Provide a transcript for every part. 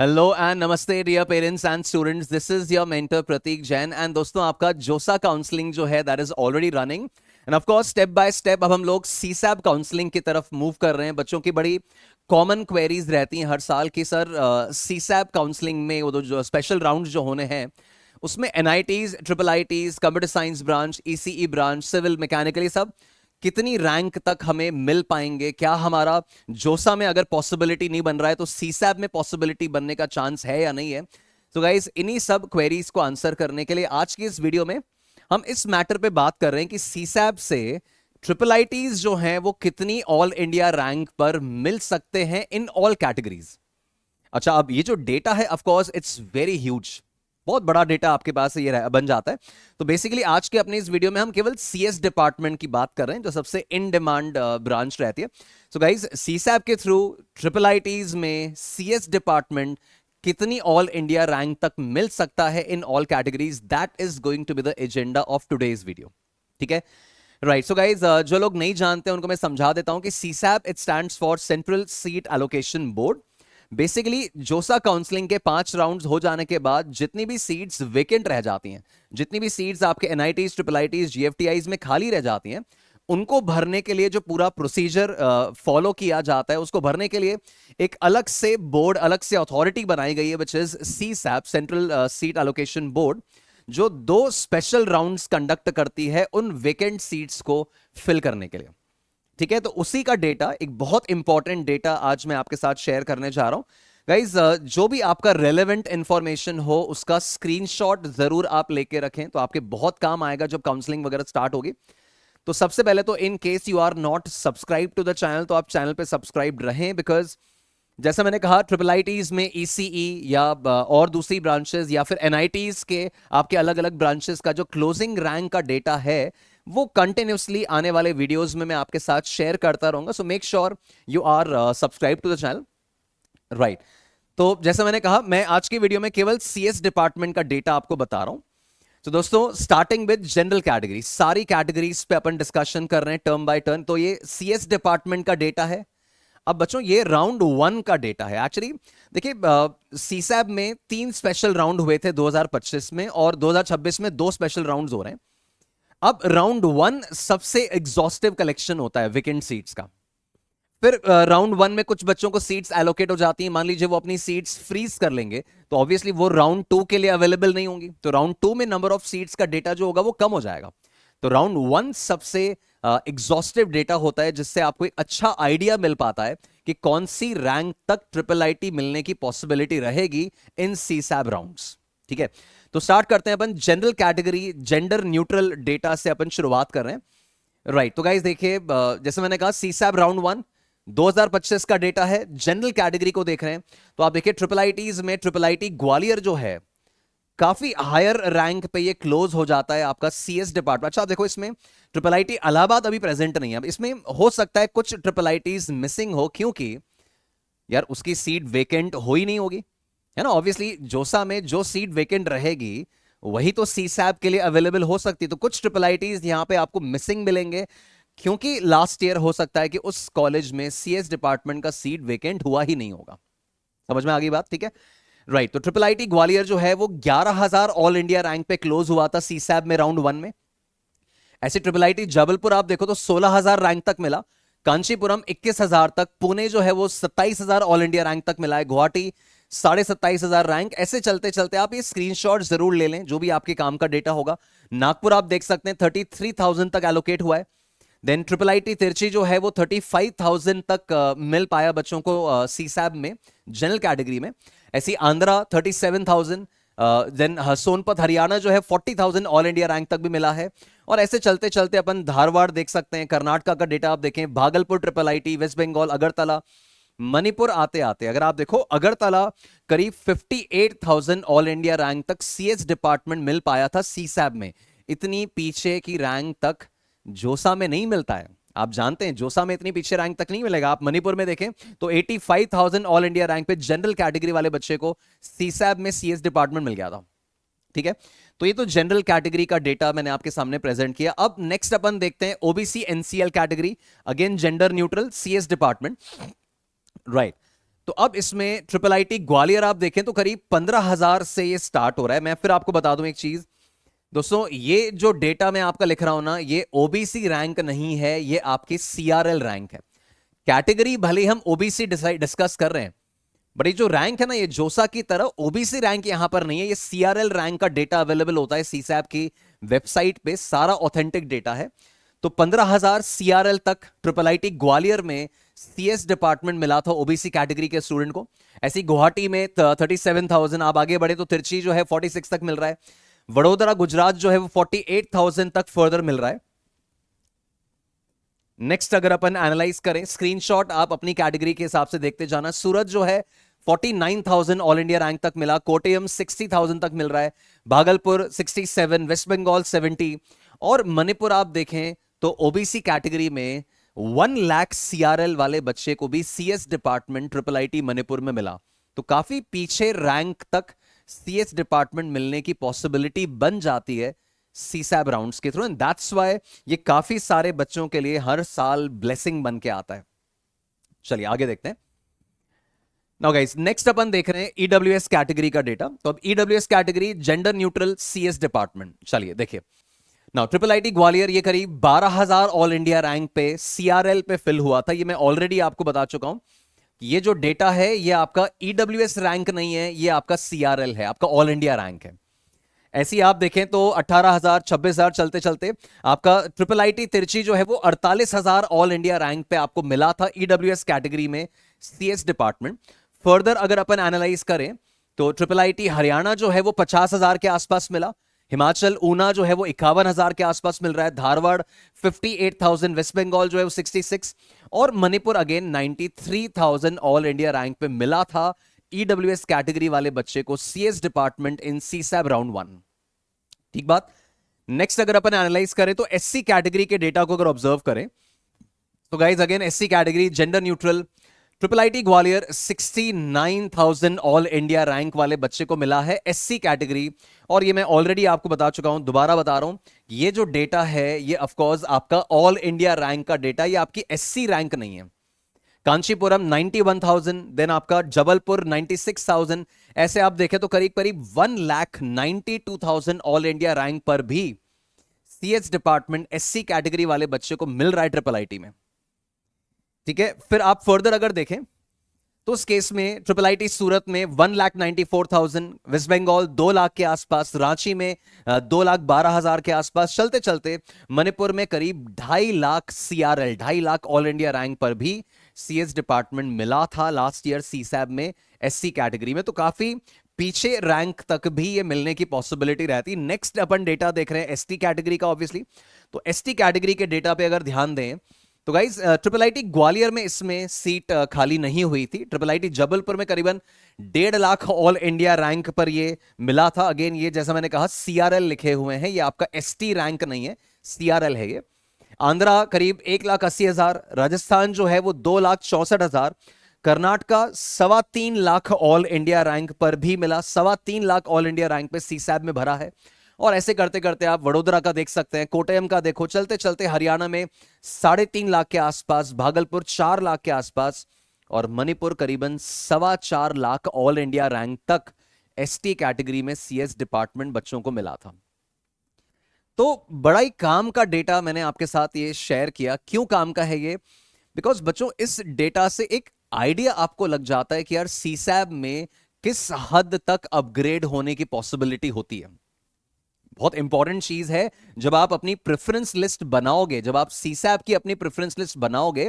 Hello and नमस्ते dear parents and students, this is your mentor Prateek Jain. And दोस्तों, आपका JoSAA counselling जो है that is already running and of course step by step अब हम लोग सीसैप काउंसलिंग की तरफ मूव कर रहे हैं। बच्चों की बड़ी कॉमन क्वेरीज रहती हैं हर साल की, सर सीसैप काउंसलिंग में वो जो स्पेशल राउंड जो होने हैं उसमें NITs, triple ITs, computer science branch, ECE branch, civil, mechanical, ये सब कितनी रैंक तक हमें मिल पाएंगे। क्या हमारा जोसा में अगर पॉसिबिलिटी नहीं बन रहा है तो सीसैप में पॉसिबिलिटी बनने का चांस है या नहीं है। तो गाइज, इन्हीं सब क्वेरीज को आंसर करने के लिए आज की इस वीडियो में हम इस मैटर पे बात कर रहे हैं कि सीसैप से ट्रिपल आईटीज जो हैं वो कितनी ऑल इंडिया रैंक पर मिल सकते हैं इन ऑल कैटेगरीज। अच्छा, अब ये जो डेटा है of course it's very huge, बहुत बड़ा डेटा आपके पास ये बन जाता है। तो बेसिकली आज के अपने इस वीडियो में हम केवल सीएस डिपार्टमेंट की बात कर रहे हैं जो सबसे इन डिमांड ब्रांच रहती है। सो गाइज, सीसैप के थ्रू ट्रिपल आईटीज में सीएस डिपार्टमेंट कितनी ऑल इंडिया रैंक तक मिल सकता है in all categories, that is going to be the agenda of today's video. ठीक है, राइट। सो गाइज, जो लोग नहीं जानते उनको मैं समझा देता हूं कि CSAB it stands for central seat allocation board. Basically JoSAA counselling के 5 राउंड्स हो जाने के बाद जितनी भी सीट्स वेकेंट रह जाती हैं, जितनी भी सीट्स आपके एनआईटीज, ट्रिपल आईटीज, जीएफटीआईज में खाली रह जाती हैं, उनको भरने के लिए जो पूरा प्रोसीजर फॉलो किया जाता है, उसको भरने के लिए एक अलग से बोर्ड, अलग से अथॉरिटी बनाई गई है which is CSAB, central seat allocation board, जो 2 स्पेशल राउंड्स कंडक्ट करती है उन वेकेंट सीट्स को फिल करने के लिए। ठीक है, तो उसी का डेटा, एक बहुत इंपॉर्टेंट डेटा आज मैं आपके साथ शेयर करने जा रहा हूं। गाइज, जो भी आपका रेलेवेंट इंफॉर्मेशन हो उसका स्क्रीनशॉट जरूर आप लेके रखें, तो आपके बहुत काम आएगा जब काउंसलिंग वगैरह स्टार्ट होगी। तो सबसे पहले तो in case you are not subscribe to the channel, तो आप चैनल पे सब्सक्राइब रहें, बिकॉज जैसा मैंने कहा ट्रिपल आईटीज में ईसीई या और दूसरी ब्रांचेस या फिर एनआईटीज के आपके अलग अलग ब्रांचेस का जो क्लोजिंग रैंक का डेटा है वो कंटिन्यूसली आने वाले वीडियोस में मैं आपके साथ शेयर करता रहूंगा। So make sure you are subscribe to the channel, right. तो जैसा मैंने कहा, मैं आज की वीडियो में केवल सीएस डिपार्टमेंट का डेटा आपको बता रहा हूं। तो दोस्तों, स्टार्टिंग विद जनरल कैटेगरी, सारी कैटेगरीज पे अपन डिस्कशन कर रहे हैं टर्म बाय टर्म। तो ये सीएस डिपार्टमेंट का डेटा है। अब बच्चों, ये राउंड 1 का डेटा है। एक्चुअली देखिए, सीसैब में 3 स्पेशल राउंड हुए थे 2025 में, और 2026 में 2 स्पेशल राउंड्स हो रहे हैं। अब राउंड 1 सबसे एग्जॉस्टिव कलेक्शन होता है वेकेंट सीट्स का। फिर राउंड 1 में कुछ बच्चों को सीट्स एलोकेट हो जाती हैं, मान लीजिए वो अपनी सीट्स फ्रीज कर लेंगे, तो ऑब्वियसली वो राउंड 2 के लिए अवेलेबल नहीं होंगी, तो राउंड 2 में नंबर ऑफ सीट्स का डेटा जो होगा वो कम हो जाएगा। तो राउंड 1 सबसे एग्जॉस्टिव डेटा होता है, जिससे आपको एक अच्छा आइडिया मिल पाता है कि कौन सी रैंक तक ट्रिपल आईटी मिलने की पॉसिबिलिटी रहेगी इन सीसैब राउंड्स। ठीक है, तो स्टार्ट करते हैं अपन general category, gender neutral data से अपन शुरुआत कर रहे हैं, राइट। तो गाइस देखिए, जैसे मैंने कहा सीसैब राउंड 1 2025 का डेटा है। जनरल कैटेगरी को देख रहे हैं तो आप देखिए ट्रिपल आईटीज में ट्रिपल आईटी ग्वालियर जो है काफी हायर रैंक पे ये क्लोज हो जाता है आपका सीएस डिपार्टमेंट। अच्छा, देखो इसमें ट्रिपल आईटी इलाहाबाद अभी प्रेजेंट नहीं है, अब इसमें हो सकता है कुछ ट्रिपल आईटीज मिसिंग हो, क्योंकि यार उसकी सीट वेकेंट हो ही नहीं होगी, है ना। ऑब्वियसली जोसा में जो सीट वेकेंट रहेगी वही तो सीसैप के लिए अवेलेबल हो सकती है। तो कुछ ट्रिपल आईटीज यहां पे आपको मिसिंग मिलेंगे, क्योंकि लास्ट ईयर हो सकता है कि उस कॉलेज में सीएस डिपार्टमेंट का सीट वेकेंट हुआ ही नहीं होगा। समझ में आ गई बात? ठीक है, राइट। तो ट्रिपल आईटी ग्वालियर जो है वो 11,000 ऑल इंडिया रैंक पे क्लोज हुआ था सीसैब में राउंड 1 में। ऐसे ट्रिपल आईटी जबलपुर आप देखो तो 16,000 रैंक तक मिला, कांचीपुरम 21,000 तक, पुणे जो है वो 27,000 ऑल इंडिया रैंक तक मिला है, गुवाहाटी 27,500 रैंक। ऐसे चलते चलते आप ये स्क्रीनशॉट जरूर ले लें जो भी आपके काम का डेटा होगा। नागपुर आप देख सकते हैं 33,000 तक एलोकेट हुआ है। देन ट्रिपल आईटी तिरची जो है वो 35,000 तक मिल पाया बच्चों को सीसैब में जनरल कैटेगरी में। ऐसी आंध्रा 37,000, देन सोनपत हरियाणा जो है 40,000 ऑल इंडिया रैंक तक भी मिला है। और ऐसे चलते चलते अपन धारवाड़ देख सकते हैं, कर्नाटका का डेटा आप देखें, भागलपुर ट्रिपल आईटी, वेस्ट बंगाल, अगरतला, मणिपुर आते आते अगर आप देखो अगरतला करीब 58,000 ऑल इंडिया रैंक तक सीएस डिपार्टमेंट मिल पाया था सीसैब में। इतनी पीछे की रैंक तक जोसा में नहीं मिलता है, आप जानते हैं जोसा में इतनी पीछे रैंक तक नहीं मिलेगा। आप मणिपुर में देखें तो 85,000 ऑल इंडिया रैंक पे जनरल कैटेगरी वाले बच्चे को सीसैब में सीएस डिपार्टमेंट मिल गया था। ठीक है, तो ये तो जनरल कैटेगरी का डेटा मैंने आपके सामने प्रेजेंट किया। अब नेक्स्ट अपन देखते हैं OBC NCL category, again gender neutral CS department, right. तो अब इसमें ट्रिपल आईटी ग्वालियर आप देखें तो करीब 15,000 से ये स्टार्ट हो रहा है। मैं फिर आपको बता दूं एक चीज दोस्तों, ये जो डेटा मैं आपका लिख रहा हूं ना, ये ओबीसी रैंक नहीं है, ये आपकी सीआरएल रैंक है। कैटेगरी भले ही हम ओबीसी डिस्कस कर रहे हैं, बट ये जो रैंक है ना, ये जोसा की तरह ओबीसी रैंक यहां पर नहीं है, ये सीआरएल रैंक का डेटा अवेलेबल होता है सीसैप की वेबसाइट पे, सारा ऑथेंटिक डेटा है। तो 15,000 सीआरएल तक ट्रिपल आईटी ग्वालियर में सीएस डिपार्टमेंट मिला था ओबीसी कैटेगरी के स्टूडेंट को। ऐसी गुवाहाटी में 37,000, आप आगे बढ़े तो तिरची जो है 46 तक मिल रहा है, वडोदरा गुजरात जो है वो 48,000 तक फर्दर मिल रहा है। नेक्स्ट अगर अपन एनालाइज करें, स्क्रीनशॉट आप अपनी कैटेगरी के हिसाब से देखते जाना। सूरत जो है 49,000 ऑल इंडिया रैंक तक मिला, कोटयम 60,000 तक मिल रहा है, भागलपुर 67, वेस्ट बंगाल 70, और मणिपुर आप देखें तो ओबीसी कैटेगरी में 1 लाख सीआरएल वाले बच्चे को भी CS department triple IT Manipur में मिला। तो काफी पीछे रैंक तक सीएस डिपार्टमेंट मिलने की पॉसिबिलिटी बन जाती है सीसैब राउंड्स के थ्रू, एंड दैट्स व्हाई ये काफी सारे बच्चों के लिए हर साल ब्लेसिंग बन के आता है। चलिए आगे देखते हैं। नाउ गाइस, नेक्स्ट अपन देख रहे हैं ईडब्ल्यूएस कैटेगरी का डेटा। तो अब EWS category gender neutral CS department, चलिए देखिए। नाउ ट्रिपल आईटी ग्वालियर ये करीब 12,000 ऑल इंडिया रैंक पे सीआरएल पे फिल हुआ था। ये मैं ऑलरेडी आपको बता चुका हूं कि ये जो डेटा है ये आपका ईडब्ल्यूएस रैंक नहीं है, ये आपका सीआरएल है, आपका ऑल इंडिया रैंक है। ऐसी आप देखें तो 18,000 26,000 चलते चलते आपका ट्रिपल आईटी तिरची जो है वो 48,000 ऑल इंडिया रैंक पे आपको मिला था ईडब्ल्यूएस कैटेगरी में सीएस डिपार्टमेंट। फर्दर अगर अपन एनालाइज करें तो ट्रिपल आईटी हरियाणा जो है वो 50,000 के आसपास मिला, हिमाचल ऊना जो है वो 51,000 के आसपास मिल रहा है, धारवाड़ 58,000, वेस्ट बंगाल जो है वो 66, और Manipur again 93,000 all India rank पे मिला था ईडब्ल्यूएस कैटेगरी वाले बच्चे को CS department in CSAB round 1। ठीक बात। नेक्स्ट अगर अपन एनालाइज करें तो एससी कैटेगरी के डेटा को अगर ऑब्जर्व करें तो guys again SC category gender neutral triple IT Gwalior 69,000 all India rank वाले बच्चे को मिला है एससी कैटेगरी। और ये मैं ऑलरेडी आपको बता चुका हूं, दोबारा बता रहा हूं, ये जो डेटा है ये ऑफकोर्स आपका ऑल इंडिया रैंक का डेटा, ये आपकी एससी रैंक नहीं है। कांचीपुरम 91,000, देन आपका जबलपुर 96,000, ऐसे आप देखें तो करीब करीब 1,92,000 ऑल इंडिया रैंक पर भी सीएस डिपार्टमेंट एससी कैटेगरी वाले बच्चे को मिल रहा है ट्रिपल आईटी में। ठीक है, फिर आप फर्दर अगर देखें तो उस केस में ट्रिपल आईटी सूरत में 1,94,000, वेस्ट बंगाल 2 लाख के आसपास, रांची में 2,12,000 के आसपास, चलते चलते मणिपुर में करीब 2.5 lakh CRL, 2.5 lakh all India rank पर भी सीएस डिपार्टमेंट मिला था लास्ट ईयर सीसैब में एससी कैटेगरी में। तो काफी पीछे रैंक तक भी ये मिलने की पॉसिबिलिटी रहती। नेक्स्ट अपन डेटा देख रहे हैं एसटी कैटेगरी का ऑब्वियसली। तो एसटी कैटेगरी के डेटा पे अगर ध्यान दें तो गाइज ट्रिपल आईटी ग्वालियर में इसमें सीट खाली नहीं हुई थी। ट्रिपल आईटी जबलपुर में करीबन 1.5 लाख ऑल इंडिया रैंक पर ये मिला था। अगेन ये जैसा मैंने कहा सीआरएल लिखे हुए हैं, ये आपका एसटी रैंक नहीं है, सीआरएल है ये। आंध्रा करीब 1,80,000, राजस्थान जो है वो 2,64,000, Karnataka 3.25 lakh all India rank पर भी मिला, 3.25 लाख ऑल इंडिया रैंक पे सीसैब में भरा है। और ऐसे करते करते आप वडोदरा का देख सकते हैं, कोटयम का देखो, चलते चलते हरियाणा में 3.5 लाख के आसपास, भागलपुर 4 लाख के आसपास, और मणिपुर करीबन 4.25 लाख ऑल इंडिया रैंक तक एसटी कैटेगरी में सीएस डिपार्टमेंट बच्चों को मिला था। तो बड़ा ही काम का डेटा मैंने आपके साथ ये शेयर किया। क्यों काम का है ये? बिकॉज बच्चों इस डेटा से एक आइडिया आपको लग जाता है कि यार सीसैब में किस हद तक अपग्रेड होने की पॉसिबिलिटी होती है। बहुत इंपॉर्टेंट चीज है, जब आप अपनी प्रेफरेंस लिस्ट बनाओगे, जब आप सीसैब की अपनी प्रेफरेंस लिस्ट बनाओगे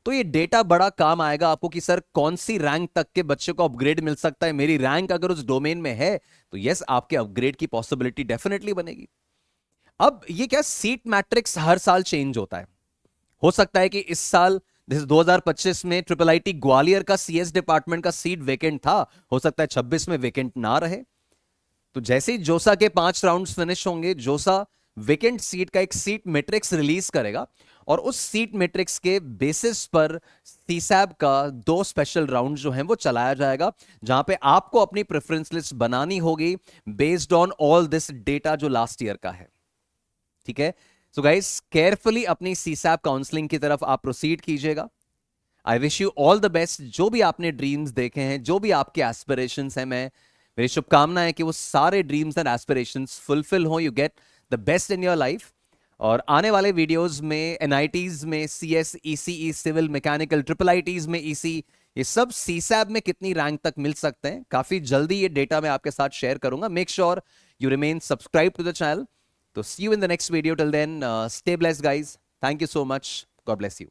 तो ये डेटा बड़ा काम आएगा आपको कि सर कौन सी रैंक तक के बच्चे को अपग्रेड मिल सकता है। मेरी रैंक अगर उस डोमेन में है तो यस, आपके अपग्रेड की पॉसिबिलिटी डेफिनेटली बनेगी। अब ये क्या, सीट मैट्रिक्स हर साल चेंज होता है। हो सकता है कि इस साल 2025 में ट्रिपल आईटी ग्वालियर का सीएस डिपार्टमेंट का सीट वेकेंट था, हो सकता है 26 में वेकेंट ना रहे। तो जैसे ही जोसा के 5 राउंड्स फिनिश होंगे, जोसा वेकेंट सीट का एक सीट मैट्रिक्स रिलीज करेगा और उस सीट मैट्रिक्स के बेसिस पर सीसैब का 2 स्पेशल राउंड जो हैं वो चलाया जाएगा, जहां पे आपको अपनी प्रेफरेंस लिस्ट बनानी होगी based on all this data जो लास्ट ईयर का है। ठीक है, सो गाइस केयरफुली अपनी सीसैब काउंसलिंग की तरफ आप प्रोसीड कीजिएगा। I wish you all the best. जो भी आपने ड्रीम्स देखे हैं, जो भी आपके एस्पिरेशंस हैं, मैं मेरी शुभकामना है कि वो सारे ड्रीम्स एंड एस्पिरेशंस फुलफिल हो, you get the best in your life. और आने वाले वीडियोस में एनआईटीज में CS, ECE, civil, mechanical, triple ITs में ईसी, ये सब सीसैब में कितनी रैंक तक मिल सकते हैं, काफी जल्दी ये डेटा मैं आपके साथ शेयर करूंगा। Make sure you remain subscribed to the channel. तो see you in the next video, till then stay blessed guys, thank you so much, God bless you.